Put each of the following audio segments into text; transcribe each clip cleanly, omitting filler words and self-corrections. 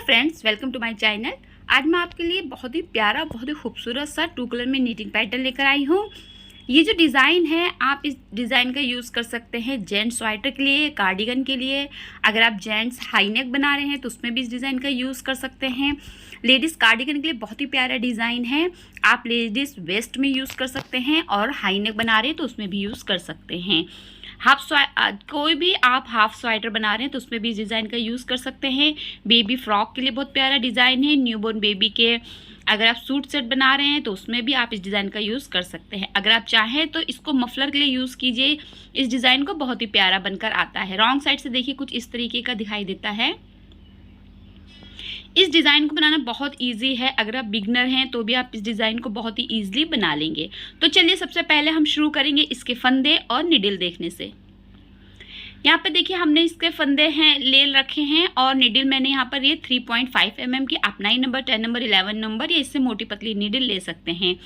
Friends, welcome to my channel. आज मैं आपके लिए बहुत ही प्यारा, बहुत ही खूबसूरत सा 2 कलर में नीटिंग पैटर्न लेकर आई हूँ। ये जो डिज़ाइन है, आप इस डिज़ाइन का यूज़ कर सकते हैं जेंट्स स्वेटर के लिए, कार्डिगन के लिए। अगर आप जेंट्स हाई नेक बना रहे हैं तो उसमें भी इस डिज़ाइन का यूज़ कर सकते हैं। लेडीज़ कार्डिगन के लिए बहुत ही प्यारा डिज़ाइन है, आप लेडीज़ वेस्ट में यूज़ कर सकते हैं, और हाई नेक बना रहे हैं तो उसमें भी यूज़ कर सकते हैं। कोई भी आप हाफ स्वेटर बना रहे हैं तो उसमें भी इस डिज़ाइन का यूज़ कर सकते हैं। बेबी फ्रॉक के लिए बहुत प्यारा डिज़ाइन है। न्यूबॉर्न बेबी के अगर आप सूट सेट बना रहे हैं तो उसमें भी आप इस डिज़ाइन का यूज़ कर सकते हैं। अगर आप चाहें तो इसको मफलर के लिए यूज़ कीजिए, इस डिज़ाइन को बहुत ही प्यारा बनकर आता है। रॉन्ग साइड से देखिए कुछ इस तरीके का दिखाई देता है। इस डिज़ाइन को बनाना बहुत इजी है, अगर आप बिगनर हैं तो भी आप इस डिज़ाइन को बहुत ही ईजिली बना लेंगे। तो चलिए सबसे पहले हम शुरू करेंगे इसके फंदे और निडल देखने से। यहाँ पे देखिए हमने इसके फंदे हैं ले रखे हैं, और निडल मैंने यहाँ पर ये 3.5 mm की, आप 9 नंबर, 10 नंबर, 11 नंबर या इससे मोटी पतली निडल ले सकते हैं।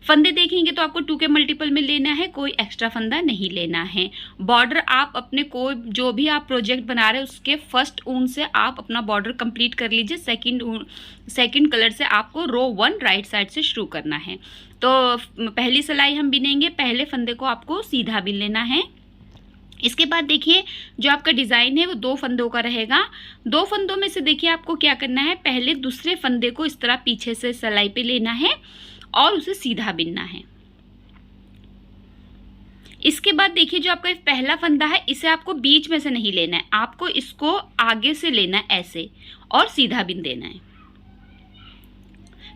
फंदे देखेंगे तो आपको 2 के मल्टीपल में लेना है, कोई एक्स्ट्रा फंदा नहीं लेना है। बॉर्डर आप अपने कोई जो भी आप प्रोजेक्ट बना रहे हैं उसके फर्स्ट ऊन से आप अपना बॉर्डर कंप्लीट कर लीजिए। सेकंड कलर से आपको रो 1 राइट साइड से शुरू करना है। तो पहली सिलाई हम बिनेंगे, पहले फंदे को आपको सीधा बिन लेना है। इसके बाद देखिए जो आपका डिज़ाइन है वो 2 फंदों का रहेगा। 2 फंदों में से देखिए आपको क्या करना है, पहले दूसरे फंदे को इस तरह पीछे से सिलाई पे लेना है और उसे सीधा बिनना है। इसके बाद देखिए जो आपका पहला फंदा है इसे आपको बीच में से नहीं लेना है, आपको इसको आगे से लेना है ऐसे, और सीधा बिन देना है।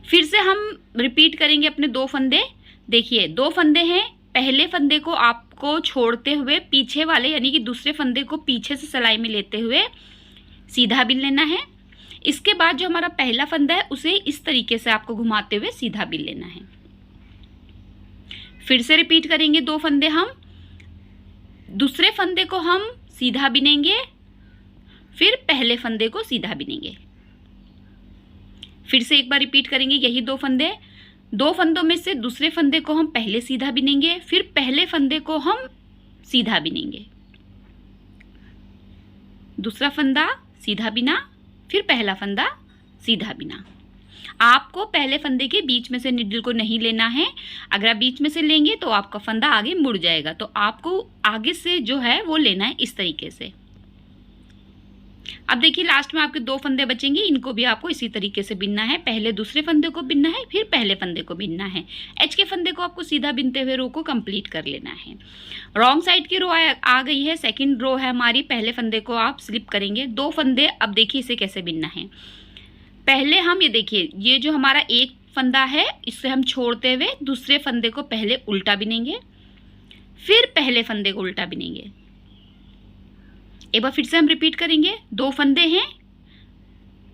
फिर से हम रिपीट करेंगे अपने 2 फंदे। देखिए 2 फंदे हैं, पहले फंदे को आपको छोड़ते हुए पीछे वाले यानी कि दूसरे फंदे को पीछे से सिलाई में लेते हुए सीधा बिन लेना है। इसके बाद जो हमारा पहला फंदा है उसे इस तरीके से आपको घुमाते हुए सीधा बिन लेना है। फिर से रिपीट करेंगे 2 फंदे हम, दूसरे फंदे को हम सीधा बिनेंगे, फिर पहले फंदे को सीधा बिनेंगे। फिर से एक बार रिपीट करेंगे यही 2 फंदे। 2 फंदों में से दूसरे फंदे को हम पहले सीधा बिनेंगे, फिर पहले फंदे को हम सीधा बिनेंगे। दूसरा फंदा सीधा बिना, फिर पहला फंदा सीधा बिना। आपको पहले फंदे के बीच में से निडल को नहीं लेना है, अगर आप बीच में से लेंगे तो आपका फंदा आगे मुड़ जाएगा। तो आपको आगे से जो है वो लेना है इस तरीके से। अब देखिए लास्ट में आपके 2 फंदे बचेंगे, इनको भी आपको इसी तरीके से बिनना है। पहले दूसरे फंदे को बिनना है, फिर पहले फंदे को बिनना है। एच के फंदे को आपको सीधा बिनते हुए रो को कंप्लीट कर लेना है। रॉन्ग साइड की रो आ गई है, सेकंड रो है हमारी। पहले फंदे को आप स्लिप करेंगे, 2 फंदे। अब देखिए इसे कैसे बिनना है। पहले हम ये देखिए ये जो हमारा एक फंदा है इससे हम छोड़ते हुए दूसरे फंदे को पहले उल्टा बिनेंगे, फिर पहले फंदे को उल्टा बिनेंगे। एक बार फिर से हम रिपीट करेंगे, 2 फंदे हैं,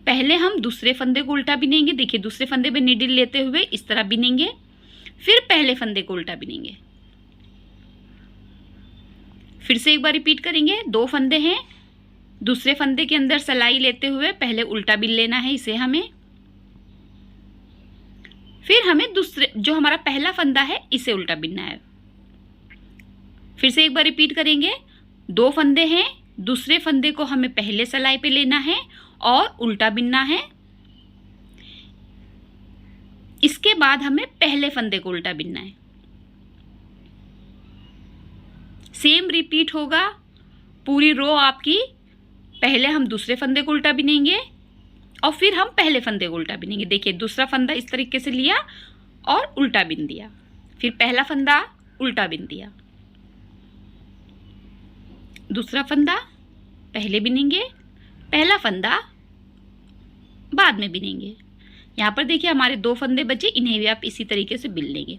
पहले हम दूसरे फंदे को उल्टा बिनेंगे। देखिए दूसरे फंदे पे निडल लेते हुए इस तरह बिनेंगे, फिर पहले फंदे को उल्टा बिनेंगे। फिर से एक बार रिपीट करेंगे, 2 फंदे हैं, दूसरे फंदे के अंदर सिलाई लेते हुए पहले उल्टा बिन लेना है इसे हमें, फिर हमें दूसरे जो हमारा पहला फंदा है इसे उल्टा बिनना है। फिर से एक बार रिपीट करेंगे, 2 फंदे हैं, दूसरे फंदे को हमें पहले सिलाई पे लेना है और उल्टा बिनना है। इसके बाद हमें पहले फंदे को उल्टा बिनना है। सेम रिपीट होगा पूरी रो आपकी। पहले हम दूसरे फंदे को उल्टा बिनेंगे और फिर हम पहले फंदे को उल्टा बिनेंगे। देखिए दूसरा फंदा इस तरीके से लिया और उल्टा बिन दिया, फिर पहला फंदा उल्टा बिन दिया, दूसरा फंदा पहले बिनेंगे, पहला फंदा बाद में बिनेंगे। यहाँ पर देखिए हमारे 2 फंदे बचे, इन्हें भी आप इसी तरीके से बिन लेंगे।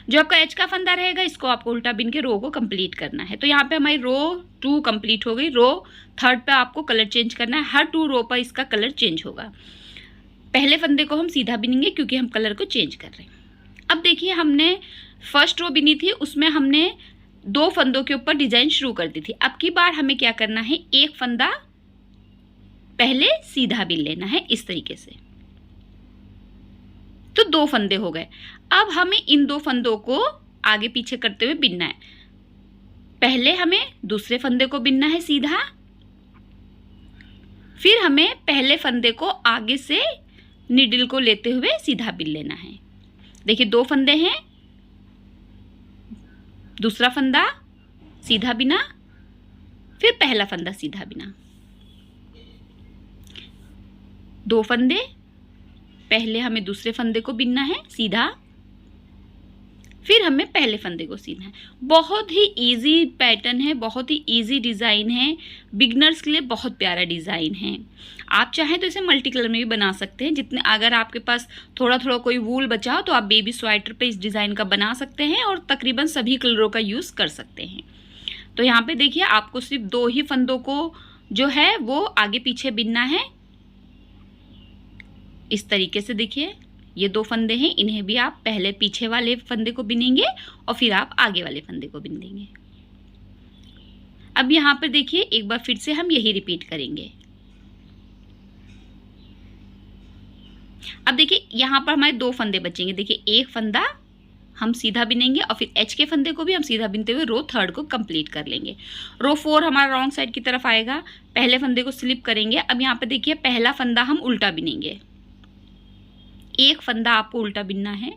जो आपका एच का फंदा रहेगा इसको आपको उल्टा बिन के रो को कंप्लीट करना है। तो यहाँ पे हमारी रो 2 कंप्लीट हो गई। रो 3rd पे आपको कलर चेंज करना है, हर 2 रो पर इसका कलर चेंज होगा। पहले फंदे को हम सीधा बिनेंगे क्योंकि हम कलर को चेंज कर रहे हैं। अब देखिए हमने फर्स्ट रो बिनी थी, उसमें हमने 2 फंदों के ऊपर डिजाइन शुरू कर दी थी। अब की बार हमें क्या करना है, एक फंदा पहले सीधा बिन लेना है इस तरीके से। तो 2 फंदे हो गए। अब हमें इन 2 फंदों को आगे पीछे करते हुए बिनना है। पहले हमें दूसरे फंदे को बिनना है सीधा, फिर हमें पहले फंदे को आगे से नीडल को लेते हुए सीधा बिन लेना है। देखिए 2 फंदे हैं, दूसरा फंदा सीधा बिना, फिर पहला फंदा सीधा बिना। 2 फंदे, पहले हमें दूसरे फंदे को बिनना है सीधा, फिर हमें पहले फंदे को सीना है। बहुत ही इजी पैटर्न है, बहुत ही इजी डिज़ाइन है, बिगनर्स के लिए बहुत प्यारा डिज़ाइन है। आप चाहें तो इसे मल्टी कलर में भी बना सकते हैं। जितने अगर आपके पास थोड़ा थोड़ा कोई वूल बचा हो तो आप बेबी स्वेटर पे इस डिज़ाइन का बना सकते हैं और तकरीबन सभी कलरों का यूज़ कर सकते हैं। तो यहाँ पे देखिए आपको सिर्फ 2 ही फंदों को जो है वो आगे पीछे बिनना है। इस तरीके से देखिए ये 2 फंदे हैं, इन्हें भी आप पहले पीछे वाले फंदे को बिनेंगे और फिर आप आगे वाले फंदे को बिन देंगे। अब यहाँ पर देखिए एक बार फिर से हम यही रिपीट करेंगे। अब देखिए यहाँ पर हमारे 2 फंदे बचेंगे। देखिए एक फंदा हम सीधा बिनेंगे और फिर एच के फंदे को भी हम सीधा बिनते हुए रो 3 को कंप्लीट कर लेंगे। रो 4 हमारा रॉन्ग साइड की तरफ आएगा, पहले फंदे को स्लिप करेंगे। अब यहाँ पे देखिए पहला फंदा हम उल्टा बिनेंगे, एक फंदा आपको उल्टा बिनना है।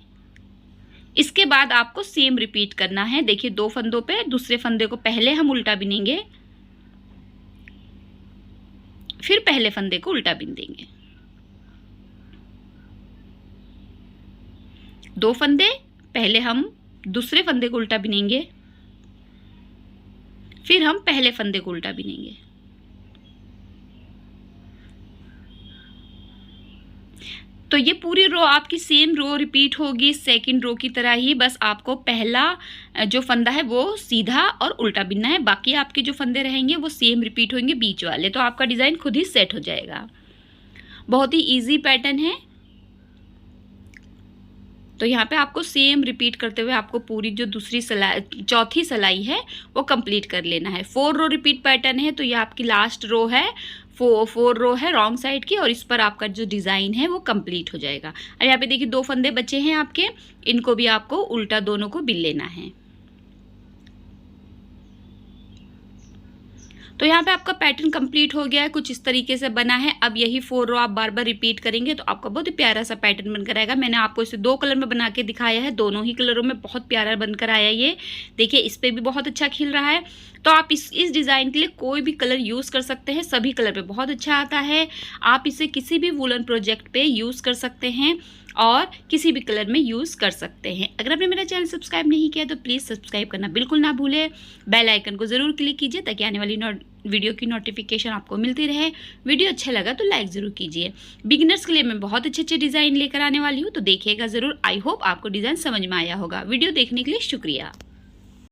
इसके बाद आपको सेम रिपीट करना है। देखिए 2 फंदों पे दूसरे फंदे को पहले हम उल्टा बिनेंगे, फिर पहले फंदे को उल्टा बिन देंगे। 2 फंदे, पहले हम दूसरे फंदे को उल्टा बिनेंगे, फिर हम पहले फंदे को उल्टा बिनेंगे। तो ये पूरी रो आपकी सेम रो रिपीट होगी सेकंड रो की तरह ही, बस आपको पहला जो फंदा है वो सीधा और उल्टा बिनना है। बाकी आपके जो फंदे रहेंगे वो सेम रिपीट होंगे बीच वाले, तो आपका डिज़ाइन खुद ही सेट हो जाएगा। बहुत ही इजी पैटर्न है। तो यहाँ पे आपको सेम रिपीट करते हुए आपको पूरी जो दूसरी चौथी सिलाई है वो कंप्लीट कर लेना है। 4 रो रिपीट पैटर्न है, तो ये आपकी लास्ट रो है, 4 रो है रॉन्ग साइड की, और इस पर आपका जो डिज़ाइन है वो कंप्लीट हो जाएगा। अब यहाँ पे देखिए 2 फंदे बचे हैं आपके, इनको भी आपको उल्टा दोनों को बिन लेना है। तो यहाँ पे आपका पैटर्न कंप्लीट हो गया है, कुछ इस तरीके से बना है। अब यही 4 रो आप बार बार रिपीट करेंगे तो आपका बहुत ही प्यारा सा पैटर्न बनकर आएगा। मैंने आपको इसे 2 कलर में बना के दिखाया है, दोनों ही कलरों में बहुत प्यारा बनकर आया ये। देखिए इस पर भी बहुत अच्छा खिल रहा है। तो आप इस डिज़ाइन के लिए कोई भी कलर यूज़ कर सकते हैं, सभी कलर पे बहुत अच्छा आता है। आप इसे किसी भी वूलन प्रोजेक्ट पे यूज़ कर सकते हैं और किसी भी कलर में यूज़ कर सकते हैं। अगर आपने मेरा चैनल सब्सक्राइब नहीं किया तो प्लीज़ सब्सक्राइब करना बिल्कुल ना भूलें। बेल आइकन को ज़रूर क्लिक कीजिए ताकि आने वाली वीडियो की नोटिफिकेशन आपको मिलती रहे। वीडियो अच्छा लगा तो लाइक ज़रूर कीजिए। बिगिनर्स के लिए मैं बहुत अच्छे अच्छे डिज़ाइन लेकर आने वाली हूँ, तो देखिएगा ज़रूर। आई होप आपको डिज़ाइन समझ में आया होगा। वीडियो देखने के लिए शुक्रिया।